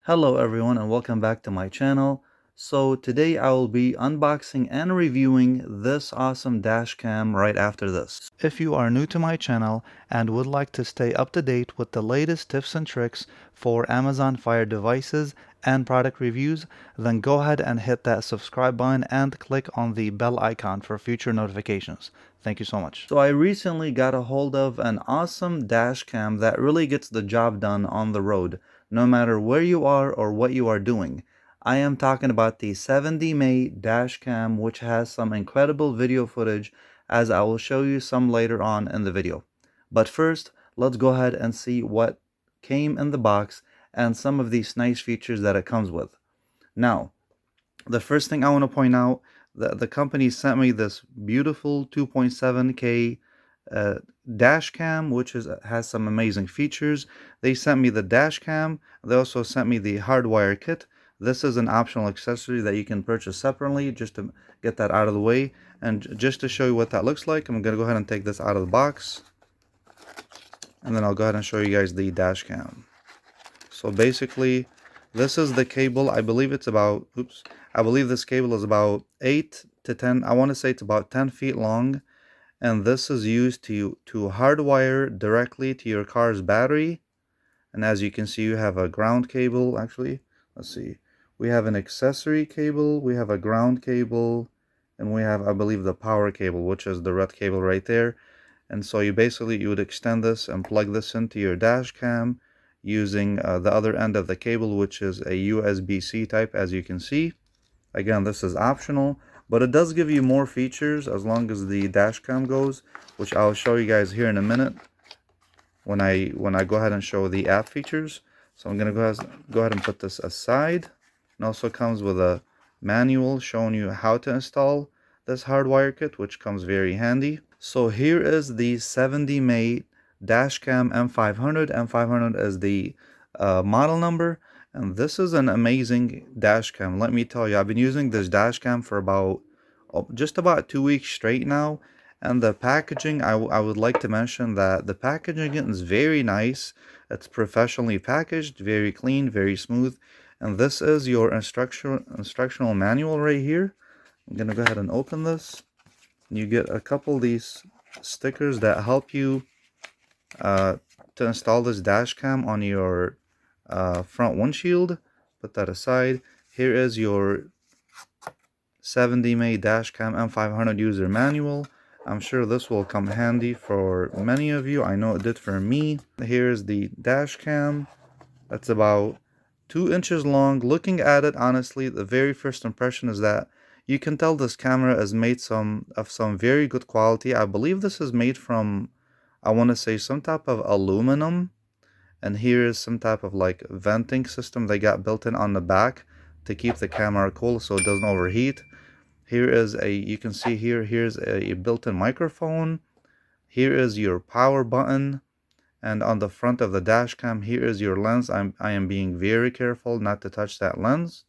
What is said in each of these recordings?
Hello everyone and welcome back to my channel. So today I will be unboxing and reviewing this awesome dash cam right after this. If you are new to my channel and would like to stay up to date with the latest tips and tricks for Amazon Fire devices and product reviews, then go ahead and hit that subscribe button and click on the bell icon for future notifications. Thank you so much. So I recently got a hold of an awesome dash cam that really gets the job done on the road, no matter where you are or what you are doing. I am talking about the 70 May dash cam, which has some incredible video footage, as I will show you some later on in the video. But first, let's go ahead and see what came in the box and some of these nice features that it comes with. Now, the first thing I want to point out, the company sent me this beautiful 2.7K dash cam, which has some amazing features. They sent me the dash cam. They also sent me the hardwire kit. This is an optional accessory that you can purchase separately, just to get that out of the way. And just to show you what that looks like, I'm going to go ahead and take this out of the box. And then I'll go ahead and show you guys the dash cam. So basically, this is the cable. I believe it's about, I believe this cable is about 8 to 10, I want to say it's about 10 feet long. And this is used to hardwire directly to your car's battery. And as you can see, you have a ground cable. Actually, let's see, we have an accessory cable, we have a ground cable, and we have, I believe, the power cable, which is the red cable right there. And so you would extend this and plug this into your dash cam using the other end of the cable, which is a USB-C type, as you can see. Again, this is optional, but it does give you more features as long as the dash cam goes, which I'll show you guys here in a minute when I go ahead and show the app features. So I'm gonna go ahead and put this aside. It also comes with a manual showing you how to install this hardwire kit, which comes very handy. So here is the 70 May Dashcam M500. M500 is the model number. And this is an amazing dash cam. Let me tell you, I've been using this dash cam for just about 2 weeks straight now. And the packaging, I would like to mention that the packaging is very nice. It's professionally packaged, very clean, very smooth. And this is your instructional manual right here. I'm going to go ahead and open this. You get a couple of these stickers that help you to install this dash cam on your front windshield. Put that aside. Here is your 70 May Dashcam M500 user manual. I'm sure this will come handy for many of you. I know it did for me. Here's the dash cam. That's about 2 inches long. Looking at it, honestly, the very first impression is that you can tell this camera is made of some very good quality. I believe this is made from, I want to say, some type of aluminum. And here is some type of like venting system they got built in on the back to keep the camera cool so it doesn't overheat. Here is you can see here's a built-in microphone. Here is your power button. And on the front of the dash cam, here is your lens. I am being very careful not to touch that lens,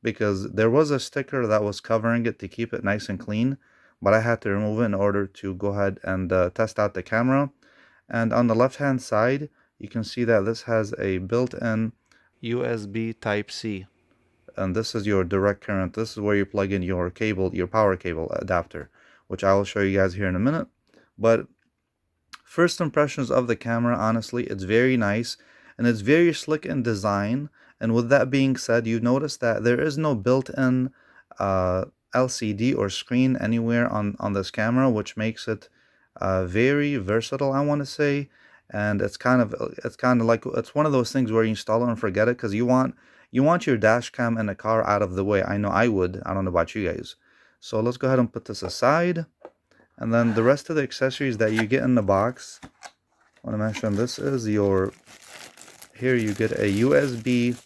because there was a sticker that was covering it to keep it nice and clean, but I had to remove it in order to go ahead and test out the camera. And on the left hand side, you can see that this has a built-in USB Type-C. And this is your direct current. This is where you plug in your cable, your power cable adapter, which I will show you guys here in a minute. But first impressions of the camera, honestly, it's very nice and it's very slick in design. And with that being said, you notice that there is no built-in LCD or screen anywhere on this camera, which makes it very versatile, I want to say. And it's kind of like, it's one of those things where you install it and forget it, because you want your dash cam in the car out of the way. I know I would. I don't know about you guys. So let's go ahead and put this aside. And then the rest of the accessories that you get in the box, I want to mention, this is here you get a USB,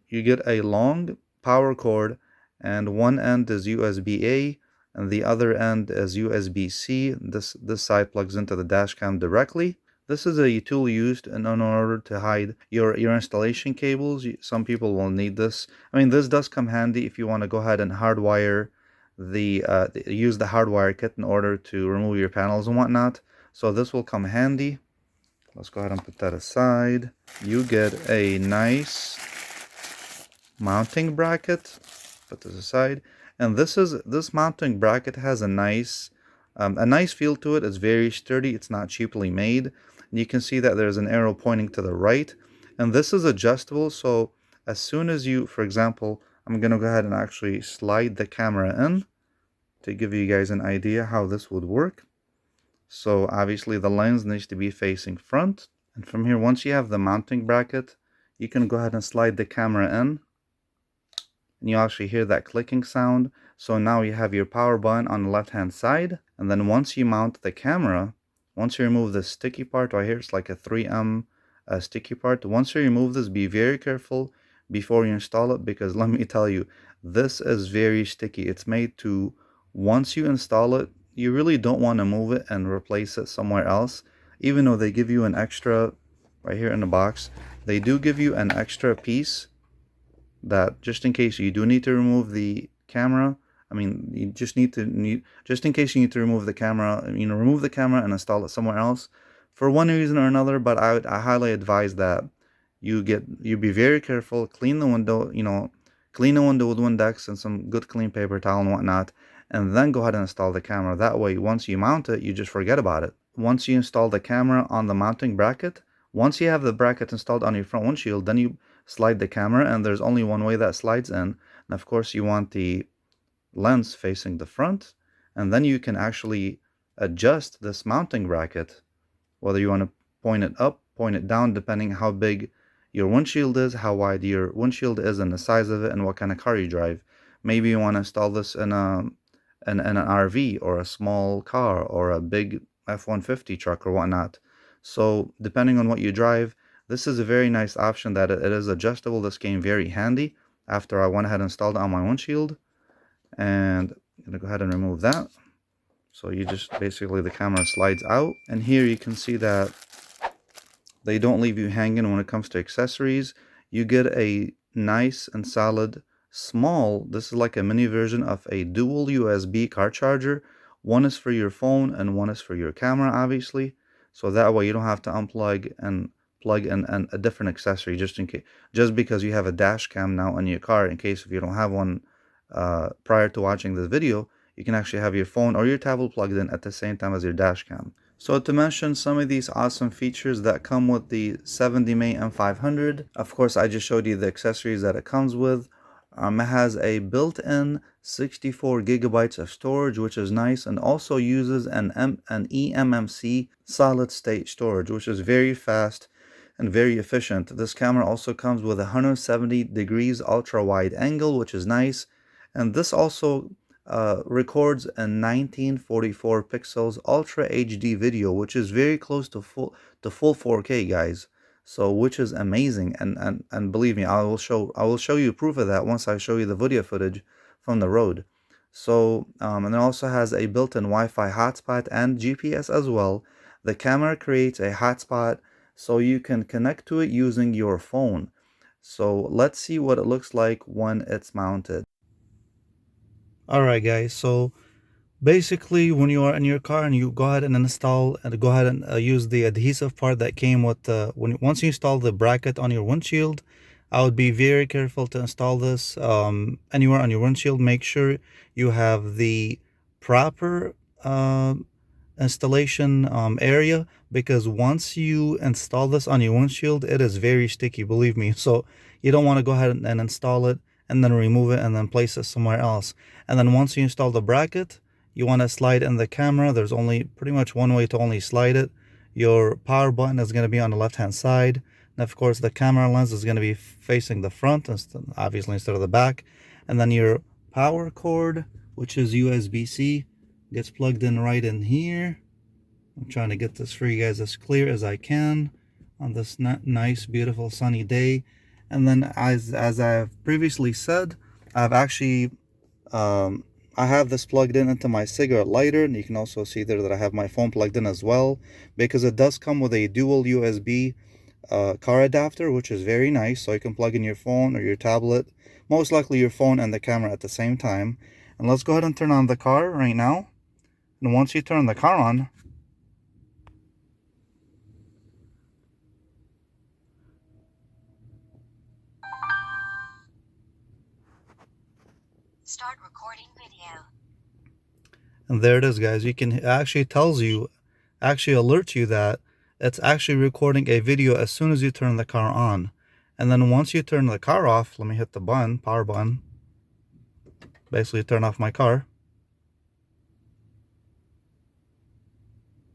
you get a long power cord, and one end is USB-A and the other end is USB-C. This side plugs into the dash cam directly. This is a tool used in order to hide your installation cables. Some people will need this. I mean, this does come handy if you want to go ahead and hardwire use the hardwire kit in order to remove your panels and whatnot. So this will come handy. Let's go ahead and put that aside. You get a nice mounting bracket. Put this aside. And this mounting bracket has a nice feel to it. It's very sturdy. It's not cheaply made. And you can see that there's an arrow pointing to the right. And this is adjustable. So as soon as you, for example, I'm going to go ahead and actually slide the camera in to give you guys an idea how this would work. So obviously the lens needs to be facing front. And from here, once you have the mounting bracket, you can go ahead and slide the camera in. And you actually hear that clicking sound. So now you have your power button on the left hand side. And then once you mount the camera, once you remove the sticky part right here, it's like a 3M sticky part. Once you remove this, be very careful before you install it, because let me tell you, this is very sticky. It's made to, once you install it, you really don't want to move it and replace it somewhere else. Even though they give you an extra, right here in the box, they do give you an extra piece that just in case you do need to remove the camera, I mean, you just just in case you need to remove the camera, remove the camera and install it somewhere else for one reason or another. But I highly advise that you be very careful, clean the window, clean the window with Windex and some good clean paper towel and whatnot, and then go ahead and install the camera. That way, once you mount it, you just forget about it. Once you install the camera on the mounting bracket, once you have the bracket installed on your front windshield, then you slide the camera, and there's only one way that slides in. And of course, you want the lens facing the front, and then you can actually adjust this mounting bracket, whether you want to point it up, point it down, depending how big your windshield is, how wide your windshield is, and the size of it, and what kind of car you drive. Maybe you want to install this in an RV or a small car or a big F-150 truck or whatnot. So depending on what you drive, this is a very nice option that it is adjustable. This came very handy after I went ahead and installed it on my windshield. And I'm going to go ahead and remove that. So you just basically, the camera slides out. And here you can see that they don't leave you hanging when it comes to accessories. You get a nice and solid small, this is like a mini version of a dual USB car charger. One is for your phone and one is for your camera, obviously. So that way you don't have to unplug and plug in a different accessory just because you have a dash cam now in your car. In case if you don't have one prior to watching this video, you can actually have your phone or your tablet plugged in at the same time as your dash cam. So to mention some of these awesome features that come with the 70mm M500, of course I just showed you the accessories that it comes with. It has a built-in 64 gigabytes of storage, which is nice, and also uses an eMMC solid state storage, which is very fast and very efficient. This camera also comes with 170 degrees ultra wide angle, which is nice, and this also records a 1944 pixels ultra HD video, which is very close to full 4K, guys. So which is amazing, and believe me, I will show you proof of that once I show you the video footage from the road. So and it also has a built-in Wi-Fi hotspot and GPS as well. The camera creates a hotspot so you can connect to it using your phone. So let's see what it looks like when it's mounted. Alright guys, so basically when you are in your car and you go ahead and use the adhesive part that came with once you install the bracket on your windshield, I would be very careful to install this anywhere on your windshield. Make sure you have the proper installation area, because once you install this on your windshield, it is very sticky, believe me. So you don't want to go ahead and install it and then remove it and then place it somewhere else. And then once you install the bracket, you want to slide in the camera. There's only pretty much one way to only slide it. Your power button is going to be on the left hand side, and of course the camera lens is going to be facing the front, obviously, instead of the back. And then your power cord, which is USB-C, gets plugged in right in here. I'm trying to get this for you guys as clear as I can on this nice, beautiful, sunny day. And then as I've previously said, I've actually I have this plugged in into my cigarette lighter, and you can also see there that I have my phone plugged in as well, because it does come with a dual USB car adapter, which is very nice. So you can plug in your phone or your tablet, most likely your phone and the camera at the same time. And let's go ahead and turn on the car right now. And once you turn the car on, Start recording video. And there it is, guys. You can, it actually tells you, actually alerts you that it's actually recording a video as soon as you turn the car on. And then once you turn the car off, let me hit the button, power button, basically turn off my car.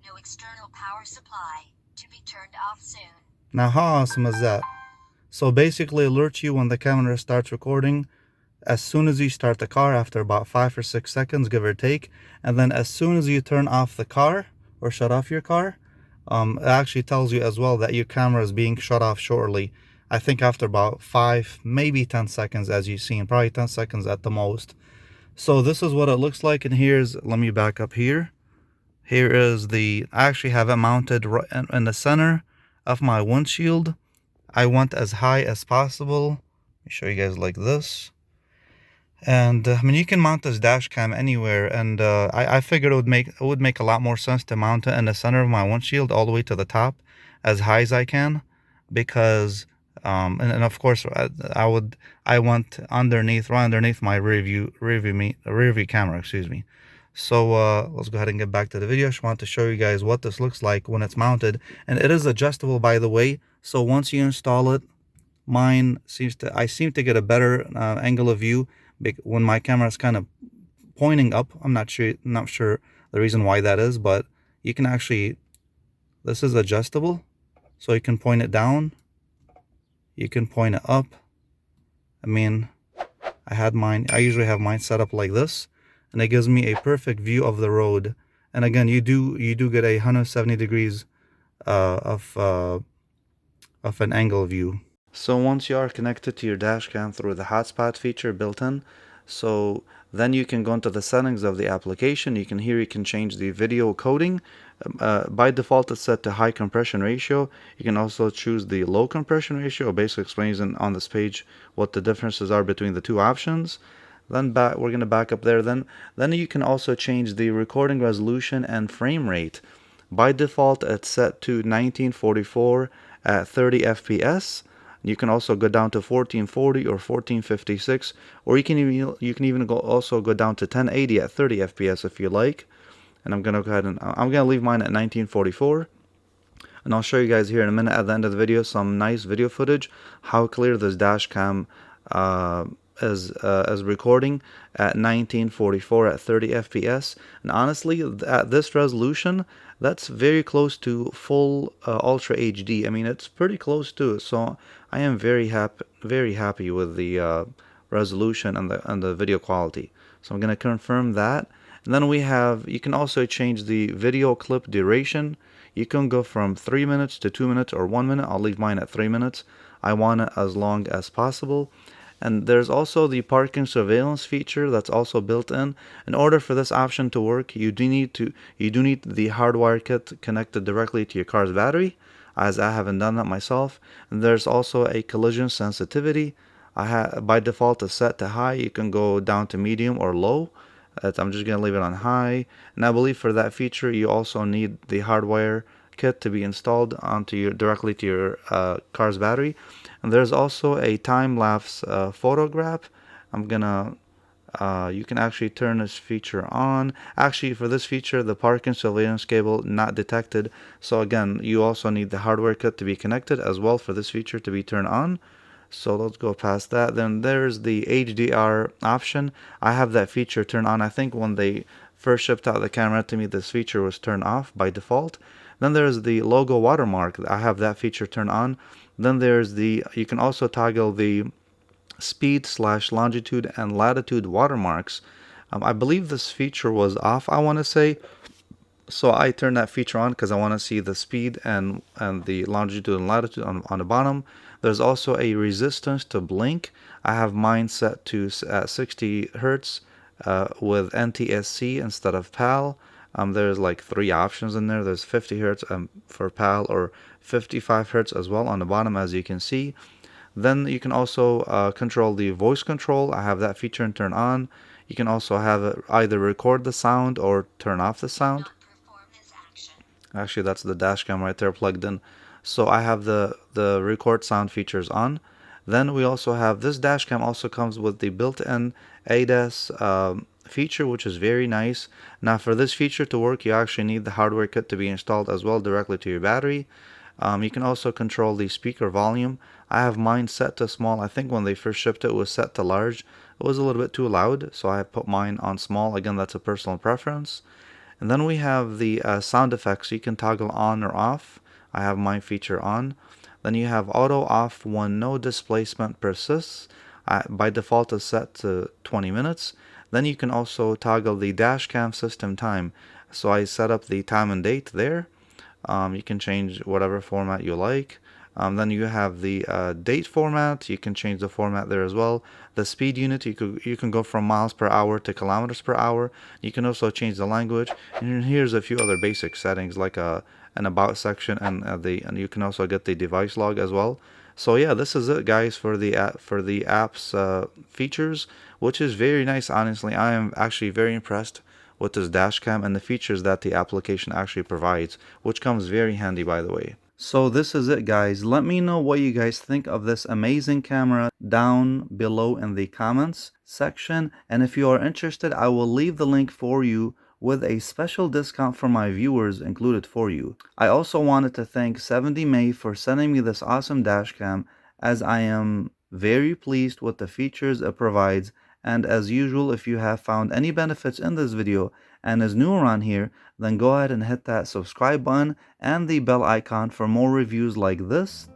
No external power supply. To be turned off soon. Now how awesome is that? So basically alerts you when the camera starts recording as soon as you start the car, after about 5 or 6 seconds, give or take. And then as soon as you turn off the car or shut off your car, it actually tells you as well that your camera is being shut off shortly. I think after about 5, maybe 10 seconds, as you've seen, probably 10 seconds at the most. So this is what it looks like. And here's, let me back up here. Here is the, I actually have it mounted right in the center of my windshield. I went as high as possible. Let me show you guys like this. And I mean, you can mount this dash cam anywhere, and I figured it would make a lot more sense to mount it in the center of my windshield all the way to the top, as high as I can, because and of course I went underneath, right underneath my rear view camera, excuse me. So let's go ahead and get back to the video. I just want to show you guys what this looks like when it's mounted, and it is adjustable, by the way. So once you install it, I seem to get a better angle of view when my camera is kind of pointing up. I'm not sure the reason why that is, but you can actually, this is adjustable, so you can point it down, you can point it up. I mean, I usually have mine set up like this, and it gives me a perfect view of the road. And again, you do get a 170 degrees of an angle view. So once you are connected to your dash cam through the hotspot feature built in, so then you can go into the settings of the application. You can change the video coding. By default, it's set to high compression ratio. You can also choose the low compression ratio. It basically explains on this page what the differences are between the two options. Then we're going to back up there. Then you can also change the recording resolution and frame rate. By default, it's set to 1944 at 30 FPS. You can also go down to 1440 or 1456, or you can even also go down to 1080 at 30 FPS if you like. And I'm gonna go ahead and I'm gonna leave mine at 1944. And I'll show you guys here in a minute at the end of the video some nice video footage how clear this dash cam is recording at 1944 at 30 FPS. And honestly, at this resolution, that's very close to full Ultra HD. I mean, it's pretty close to it. So I am very happy with the resolution and the video quality. So I'm going to confirm that. And then you can also change the video clip duration. You can go from 3 minutes to 2 minutes or 1 minute. I'll leave mine at 3 minutes. I want it as long as possible. And there's also the parking surveillance feature that's also built in. In order for this option to work, you do need the hardwire kit connected directly to your car's battery, as I haven't done that myself. And there's also a collision sensitivity. By default is set to high. You can go down to medium or low. I'm just going to leave it on high. And I believe for that feature, you also need the hardwire kit to be installed directly to your car's battery. And there's also a time-lapse photograph. You can actually turn this feature on. Actually, for this feature, the parking surveillance cable not detected. So again, you also need the hardware kit to be connected as well for this feature to be turned on. So let's go past that. Then there's the HDR option. I have that feature turned on. I think when they first shipped out the camera to me, this feature was turned off by default. Then there's the logo watermark. I have that feature turned on. Then there's you can also toggle the speed / longitude and latitude watermarks. I believe this feature was off, I want to say. So I turned that feature on because I want to see the speed and the longitude and latitude on the bottom. There's also a resistance to blink. I have mine set to 60 hertz with NTSC instead of PAL. There's like 3 options in there. There's 50 hertz for PAL, or 55 hertz as well on the bottom, as you can see. Then you can also control the voice control. I have that feature and turn on. You can also have it either record the sound or turn off the sound. Actually, that's the dash cam right there plugged in. So I have the record sound features on. Then we also have this dash cam also comes with the built-in ADAS feature, which is very nice. Now for this feature to work, you actually need the hardware kit to be installed as well directly to your battery. You can also control the speaker volume. I have mine set to small. I think when they first shipped it, it was set to large. It was a little bit too loud, so I put mine on small. Again, that's a personal preference. And then we have the sound effects. You can toggle on or off. I have my feature on. Then you have auto off when no displacement persists. By default is set to 20 minutes. Then you can also toggle the dash cam system time. So I set up the time and date there. You can change whatever format you like. Then you have the date format. You can change the format there as well. The speed unit, you can go from miles per hour to kilometers per hour. You can also change the language. And here's a few other basic settings like an about section and you can also get the device log as well. So yeah, this is it, guys, for the app's features, which is very nice. Honestly, I am actually very impressed with this dash cam and the features that the application actually provides, which comes very handy, by the way. So this is it, guys. Let me know what you guys think of this amazing camera down below in the comments section. And if you are interested, I will leave the link for you with a special discount for my viewers included for you. I also wanted to thank 70 May for sending me this awesome dash cam, as I am very pleased with the features it provides. And as usual, if you have found any benefits in this video and is new around here, then go ahead and hit that subscribe button and the bell icon for more reviews like this.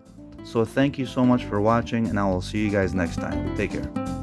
So thank you so much for watching, and I will see you guys next time. Take care.